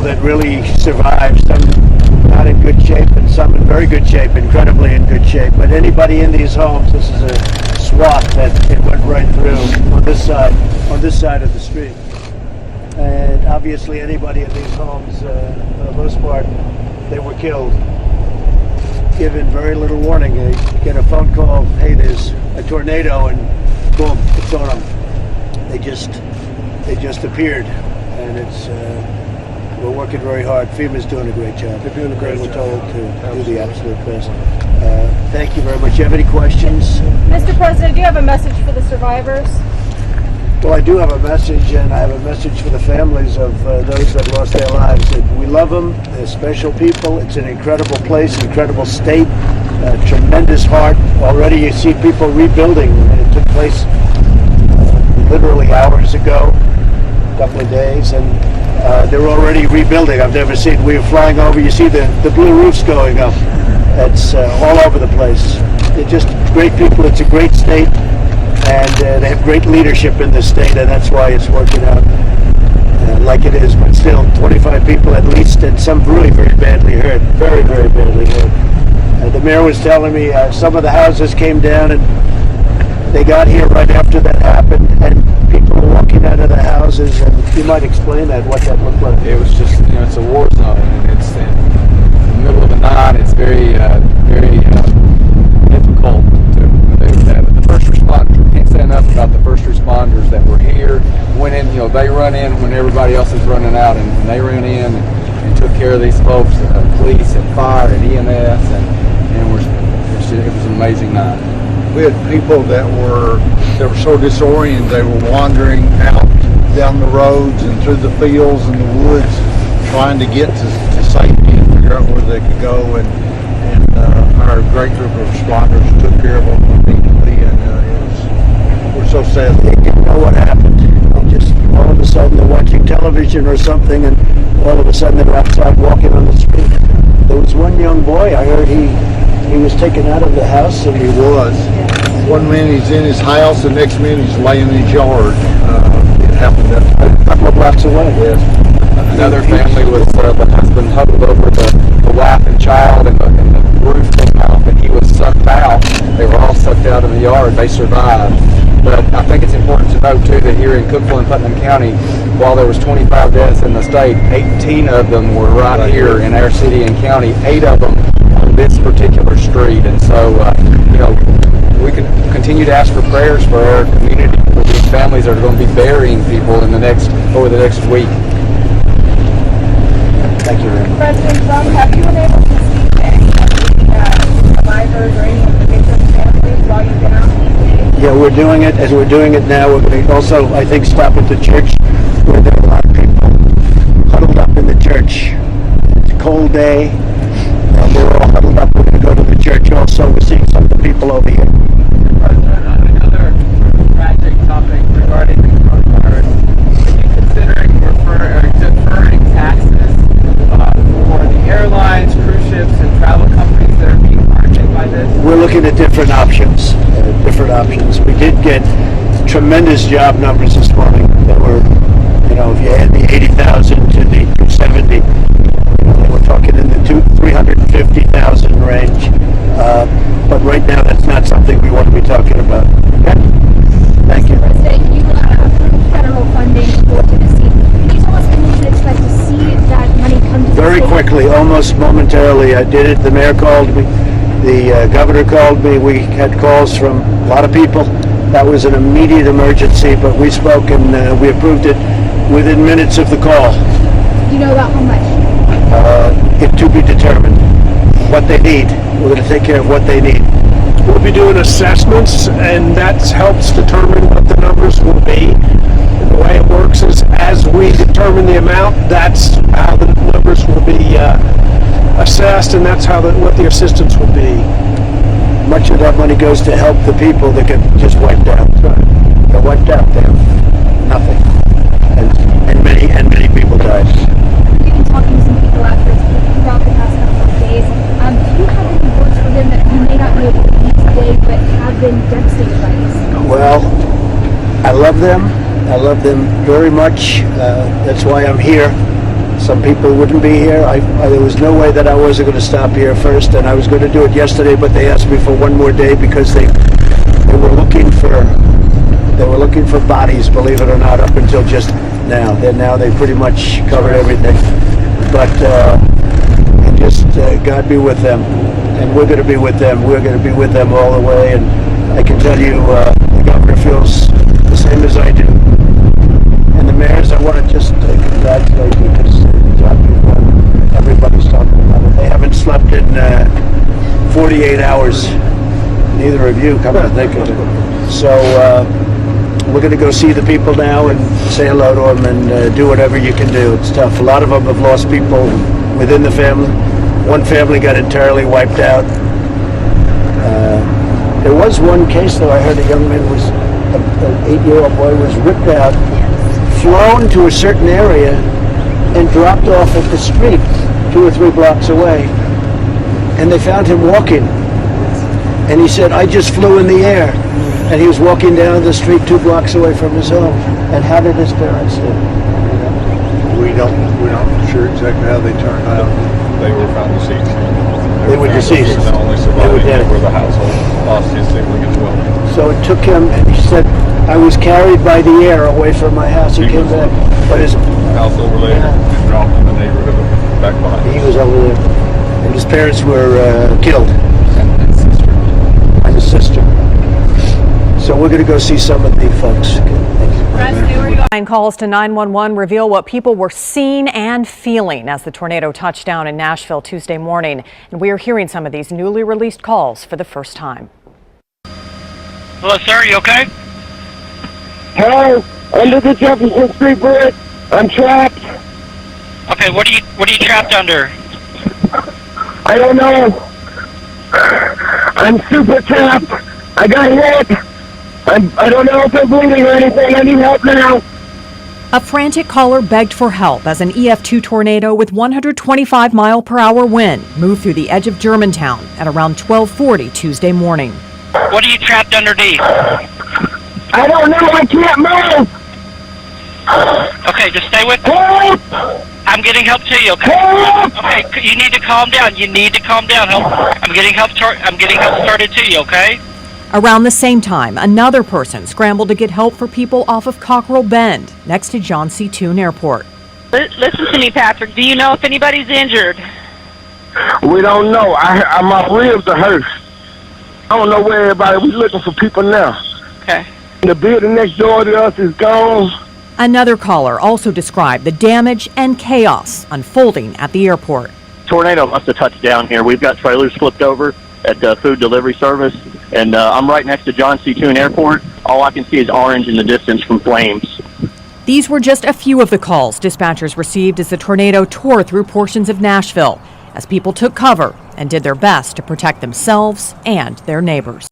that really survived, some not in good shape and some in very good shape, incredibly in good shape. But anybody in these homes, this is a swath that it went right through on this side of the street. And obviously anybody in these homes, for the most part, they were killed. Given very little warning. They get a phone call, hey, there's a tornado, and boom, it's on them. They just appeared, and it's we're working very hard. FEMA's doing a great job. They're doing a great job. We're told to do the absolute best. Thank you very much. You have any questions? Mr. President, do you have a message for the survivors? Well, I do have a message, and I have a message for the families of those that lost their lives. We love them. They're special people. It's an incredible place, incredible state, tremendous heart. Already you see people rebuilding, and it took place literally hours ago, a couple of days, and they're already rebuilding. I've never seen, we were flying over, you see the blue roofs going up. It's all over the place. They're just great people. It's a great state. And they have great leadership in this state, and that's why it's working out like it is. But still, 25 people at least, and some really very badly hurt. Very, very badly hurt. The mayor was telling me some of the houses came down, and they got here right after that happened, and people were walking out of the houses. And you might explain that, what that looked like. It was just, it's a war zone, and it's in the middle of the night. It's very, very difficult to. The first responders, can't say enough about the first responders that were here. Went in, they run in when everybody else is running out, and they ran in and took care of these folks, police and fire and EMS, and it was an amazing night. We had people that were so disoriented. They were wandering out down the roads and through the fields and the woods, trying to get to safety and figure out where they could go. And our great group of responders took care of them immediately, and we're so sad. They didn't know what happened. They just, all of a sudden, they're watching television or something, and all of a sudden they're outside walking on the street. There was one young boy, I heard he was taken out of the house. And he was. One minute he's in his house, the next minute he's laying in his yard. It happened a couple of blocks away. Yes. Another family was the husband huddled over the wife and child, and the roof came off, and he was sucked out. They were all sucked out of the yard. They survived. But I think it's important to note, too, that here in Cookville and Putnam County, while there was 25 deaths in the state, 18 of them were right here in our city and county, 8 of them on this particular street. And so, we can continue to ask for prayers for our community, for these families that are going to be burying people over the next week. Thank you, Rick. President Trump, have you been able to speak to any of the survivors or any of the victims' families while you've been out these days? Yeah, we're doing it. As we're doing it now, we're going to also, I think, stop at the church where there are a lot of people huddled up in the church. It's a cold day, and they're all huddled up. We're going to go to the church also. We're seeing some of the people over here. Another tragic topic regarding the coronavirus. Are you considering deferring taxes for the airlines, cruise ships, and travel companies that are being targeted by this? We're looking at different options. We did get tremendous job numbers this morning that were, if you add the 80,000 to the 270, we're talking in the 350,000 range. But right now, that's not something we want to be talking about. Okay? Thank you. President, you approved federal funding for Tennessee. Can you tell us when we should expect to see that money come to the Very state? quickly, almost momentarily. I did it. The mayor called me. The governor called me. We had calls from a lot of people. That was an immediate emergency, but we spoke and we approved it within minutes of the call. You know about how much? It to be determined. What they need. We're going to take care of what they need. We'll be doing assessments, and that helps determine what the numbers will be. And the way it works is, as we determine the amount, that's how the numbers will be assessed, and that's how what the assistance will be. Much of that money goes to help the people that get just wiped out. They're wiped out. They have nothing, and many people died. You've been talking to some people out there throughout the past couple of days. Do you have any words for them that you may not be able to meet today, but have been devastated by this? Well, I love them. I love them very much. That's why I'm here. some people wouldn't be here. There was no way that I wasn't going to stop here first, and I was going to do it yesterday, but they asked me for one more day because they were looking for bodies, believe it or not, up until just now. They pretty much covered everything. But God be with them, and we're going to be with them. We're going to be with them all the way, and I can tell you, the governor feels the same as I do. And the mayors, I want to just congratulate you because the job you've done, everybody's talking about it. They haven't slept in 48 hours. Neither of you, come to think of it. So we're going to go see the people now and say hello to them and do whatever you can do. It's tough. A lot of them have lost people within the family. One family got entirely wiped out. There was one case, though, I heard a young man an 8-year-old boy was ripped out, flown to a certain area, and dropped off at the street 2 or 3 blocks away. And they found him walking. And he said, I just flew in the air. And he was walking down the street 2 blocks away from his home. And how did his parents do? We're not sure exactly how they turned out. They were found deceased. They were deceased. The only surviving dead. member of the household lost his sibling as well. So it took him, and he said, I was carried by the air away from my house. He came back, but his House over there and dropped in the neighborhood back behind. he was over there, and his parents were killed, and his sister. So we're going to go see some of the folks. Calls to 911 reveal what people were seeing and feeling as the tornado touched down in Nashville Tuesday morning. And we are hearing some of these newly released calls for the first time. Hello, sir. Are you okay? Hello, under the Jefferson Street Bridge. I'm trapped. Okay, what are you trapped under? I don't know. I'm super trapped. I got hit. I don't know if I'm bleeding or anything. I need help now. A frantic caller begged for help as an EF2 tornado with 125-mile-per-hour wind moved through the edge of Germantown at around 12:40 Tuesday morning. What are you trapped underneath? I don't know. I can't move. Okay, just stay with me. Help! I'm getting help to you, okay? Help! Okay, you need to calm down. You need to calm down. I'm getting help started to you, okay? Around the same time, another person scrambled to get help for people off of Cockrell Bend, next to John C. Toon Airport. Listen to me, Patrick. Do you know if anybody's injured? We don't know. My ribs are hurt. I don't know where everybody. We're looking for people now. Okay. The building next door to us is gone. Another caller also described the damage and chaos unfolding at the airport. Tornado must have touched down here. We've got trailers flipped over at the food delivery service, and I'm right next to John C. Toon Airport. All I can see is orange in the distance from flames. These were just a few of the calls dispatchers received as the tornado tore through portions of Nashville, as people took cover and did their best to protect themselves and their neighbors.